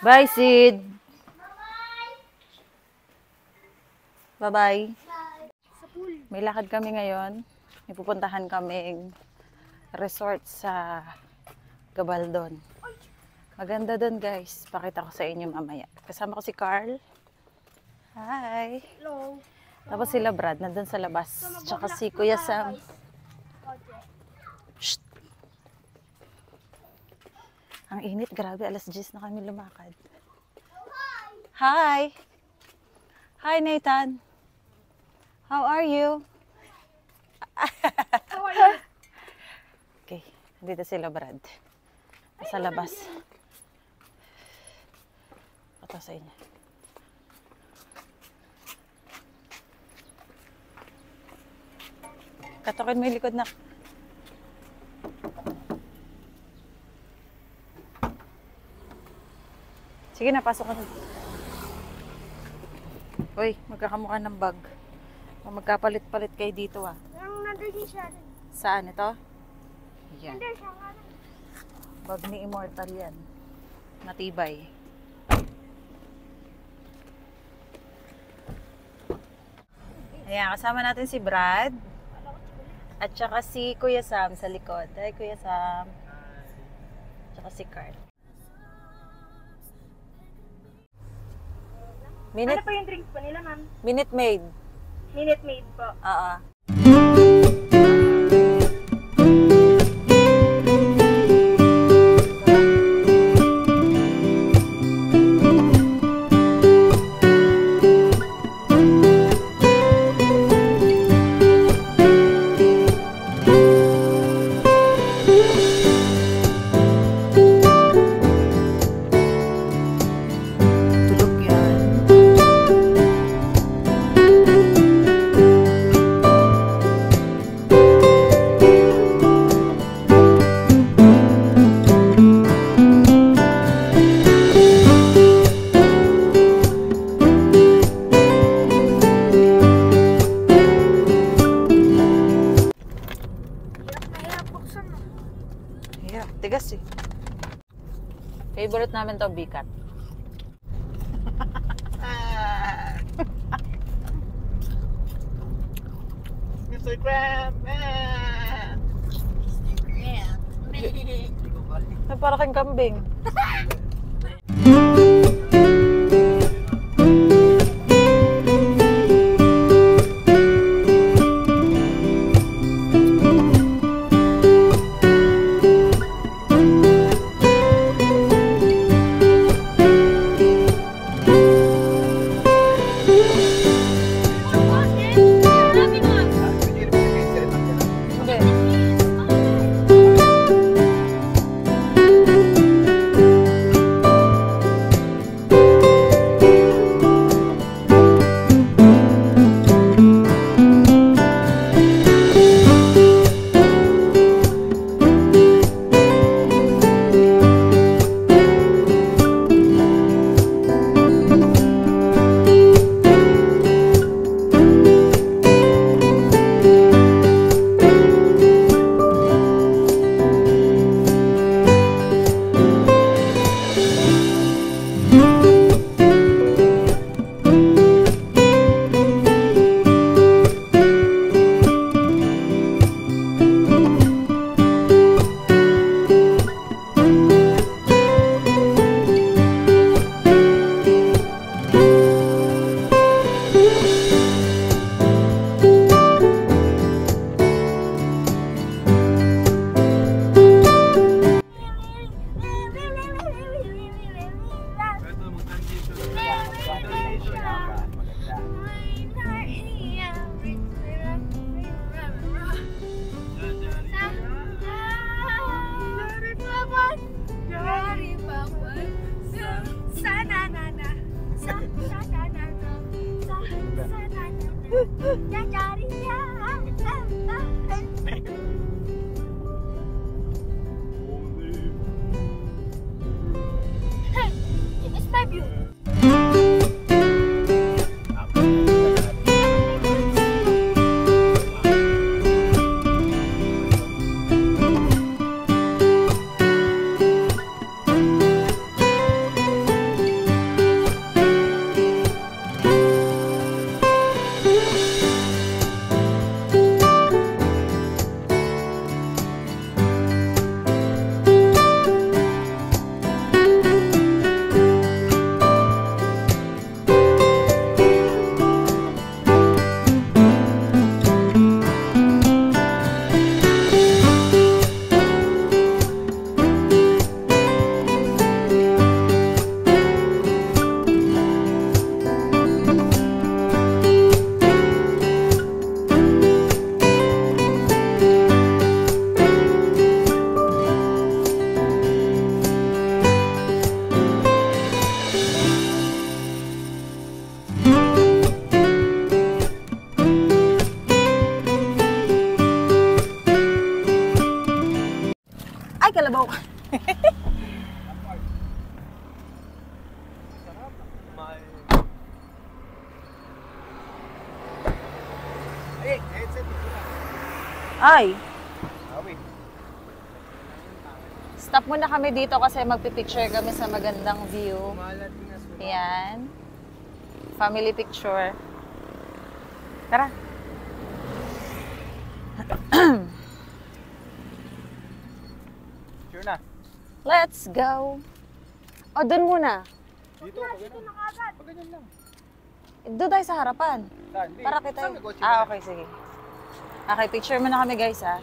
Bye, Sid. Bye-bye. May lakad kami ngayon. May pupuntahan kaming resort sa Gabaldon. Maganda doon, guys. Pakita ko sa inyo mamaya. Kasama ko si Carl. Hi. Hello. Tapos sila Brad, nandun sa labas. Tsaka si Kuya Sam. Shh. Ang init, grabe. Alas 10 na kami lumakad. Hi. Hi, Nathan. How are you? How are you? Okay, dito sila Brad. Sa labas. Ito sa inyo. Katokin mo yung likod na. Sige na, pasok ka na. Uy, magkakamukha ng bag. Magkapalit-palit kayo dito ah. Nandun siya. Saan ito? Yan. Nandun siya. Bag ni Immortal yan. Matibay. Ayan, kasama natin si Brad. At saka si Kuya Sam sa likod. Hi, Kuya Sam. At saka si Carl. Ano pa yung drinks po nila, ma'am? Minute Maid. Minute Maid po. Oo. Tigas eh. Favorite namin to, bikat. Instagram! Ay, para kang kambing. It's my view. Ay, Wait. stop muna kami dito kasi magpipicture kami sa magandang view. Ayan. Family picture. Tara. Sure na. Let's go. O, doon muna. Dito, pag ganun. Pag ganyan lang. Doon tayo sa harapan. Saan? Di, Para kita. saan may kotse Ah, na? okay, sige. Okay, picture muna kami guys, ha.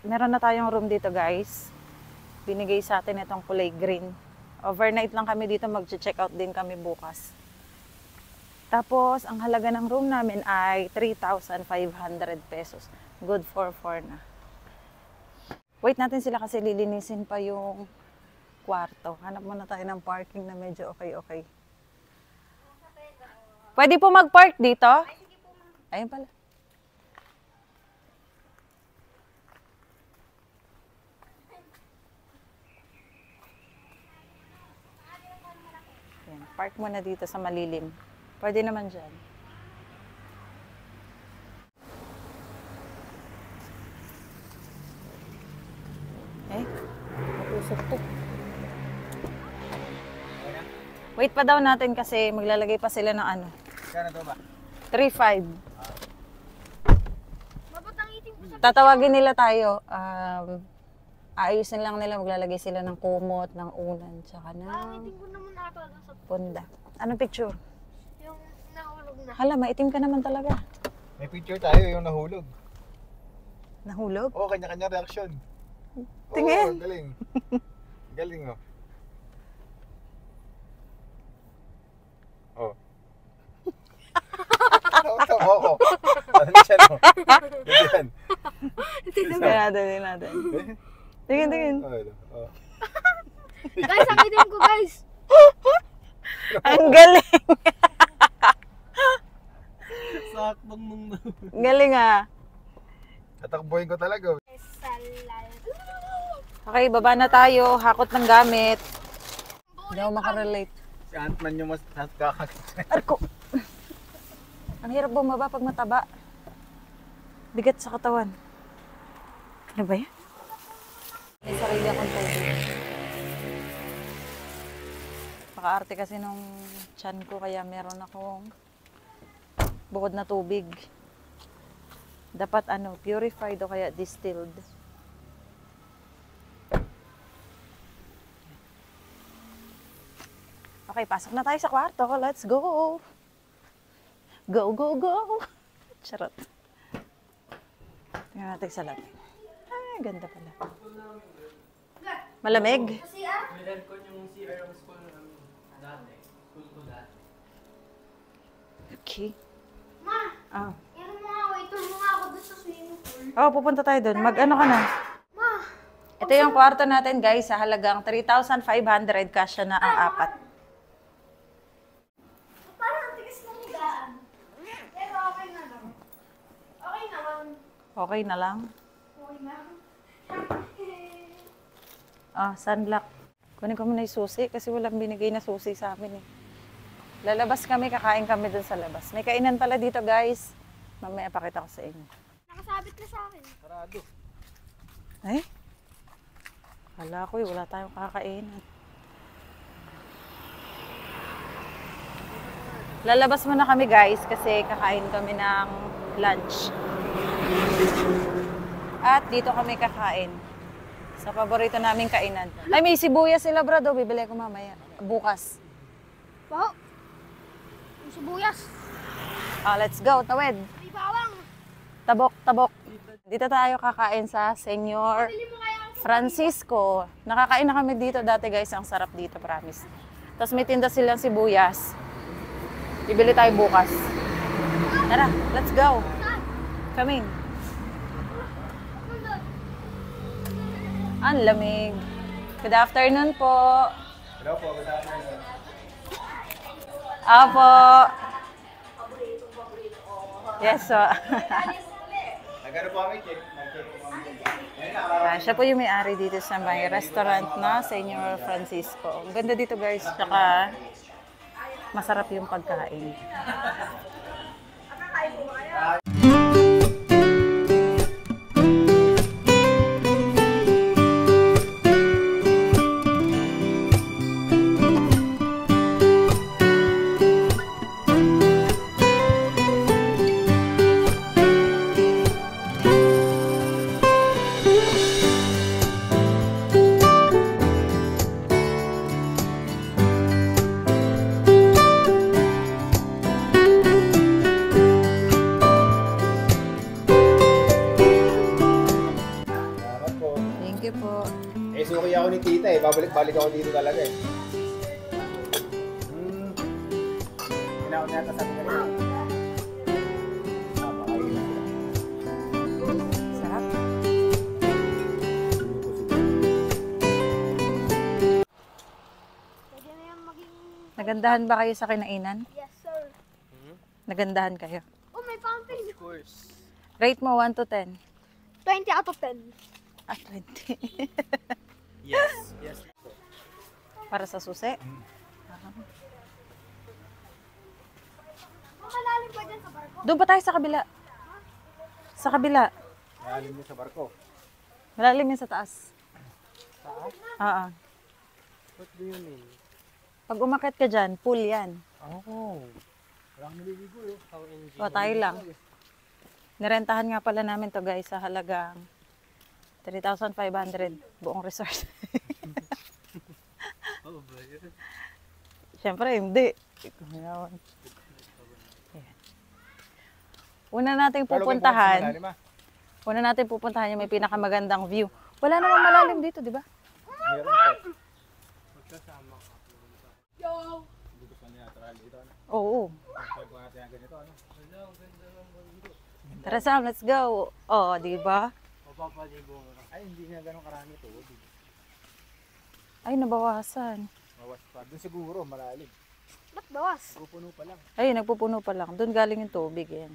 Meron na tayong room dito guys. Binigay sa atin itong kulay green. Overnight lang kami dito, mag-check out din kami bukas. Tapos, ang halaga ng room namin ay 3,500 pesos. Good for 4 na. Wait natin sila kasi lilinisin pa yung kwarto. Hanap muna tayo ng parking na medyo okay. Pwede po mag-park dito? Ayun pala. Yan, park muna dito sa malilim. Pwede naman dyan. Matusok to. Wait pa daw natin kasi maglalagay pa sila ng ano. Kano to ba? 3,500. Mabutang itim po sa Tatawagin nila tayo. Aayusin lang nila, maglalagay sila ng kumot, ng unan, tsaka ng Hindi ko naman ata sa punda. Anong picture? yung nahulog na. Hala, maitim ka naman talaga. May picture tayo yung nahulog. Nahulog? Oo, kanya-kanya reaction. Tingin. Oo, galing. Galing, oh. Oh. Tama ako. Ano siya, no? Ganyan. Tingnan natin. Tingin. Oh. Guys, sakitin ko guys. Ang galing! Saktong nung... Galing ah. Tatakbuhin ko talaga. Salal. Okay, baba na tayo. Hakot ng gamit. Hindi ako makarelate. Si Ant-Man yung mas nakakakit. Arko! Ang hirap bumaba pag mataba. Bigat sa katawan. Ano ba yan? May sarili akong tubig. Paka-arte kasi nung tiyan ko kaya meron akong bukod na tubig. Dapat purified o kaya distilled. Okay, pasok na tayo sa kwarto. Let's go! Go, go, go! Charot. Tingnan natin sa labi. Ah, ganda pala. Malamig? Okay. Ma, Ah. yan mo nga ako. Ito mo nga ako doon sa swimming pool. Oh, pupunta tayo doon. Mag-ano ka na? Ma, Ito yung kwarto natin, guys. Sa halagang 3,500 kasya na ang apat. parang ang tigas ng higaan. Pero okay na lang. Okay naman. Okay na lang. Okay na. Ah, sunblock. Kunin ko muna yung susi kasi walang binigay na susi sa amin eh. Lalabas kami, kakain kami dun sa labas. May kainan pala dito, guys. Mamaya pakita ko sa inyo. Nakasabit na sa akin. Sarado. Ay? Hala ko, wala tayong kakainan. Lalabas muna kami, guys, kasi kakain kami ng lunch. At dito kami kakain. Sa paborito naming kainan. Ay, may sibuyas sila, brado. Bibili ko mamaya. Bukas. Baho. Yung sibuyas. Ah, let's go. Tawid. May bawang. Tabok, tabok. Dito tayo kakain sa Senyor Bili mo kaya ang Francisco. Nakakain na kami dito dati, guys. Ang sarap dito, promise. Tapos may tinda silang sibuyas. Bibili tayo bukas. Tara, let's go. Coming. Ang lamig. Good afternoon po. Hello po, good afternoon. Apo. Yes, so. Nagano po kami, check. Nag-check po kami. Siya po yung may-ari dito sa may restaurant na Senyor Francisco. Ang ganda dito, guys. Tsaka masarap yung pagkain. Salamat po. Thank you po. Suki ako ni tita eh. Babalik-balik ako dito talaga eh. Hinaon yata sa akin kanina. Baka yun lang. Sarap. Pwede na yan maging... Nagandahan ba kayo sa kinainan? Yes, sir. Nagandahan kayo. Oh, may fountain. Of course. Rate mo 1 to 10. 20 out of 10. Ah, 20. Yes. Yes. Para sa susi. Makalalim pa dyan sa barko. Doon pa tayo sa kabila. Sa kabila. Malalim mo sa barko. Malalim yun sa taas. Taas? Oo. What do you mean? Pag umakyat ka dyan, pool yan. Oh. Walang naliligo eh. How O, tayo lang. Nirentahan nga pala namin to, guys, sa halagang 3,500 buong resort. Siyempre, hindi. Ayan. Una nating pupuntahan. Una natin pupuntahan yung may pinakamagandang view. Wala namang malalim dito, di ba? Meron po. Magkasama ka. Yo! Hindi ko sa natural dito. Ano? Oo. Pag natin ang ganito. Ano? Tara Sam, let's go. Oh, di ba? Ay, hindi nga ganun karami to. Ay, nabawasan. Mawas pa. Doon siguro, malalim. Ba't bawas? Pupuno pa lang. Ay, nagpupuno pa lang. Doon galing yung tubig yan.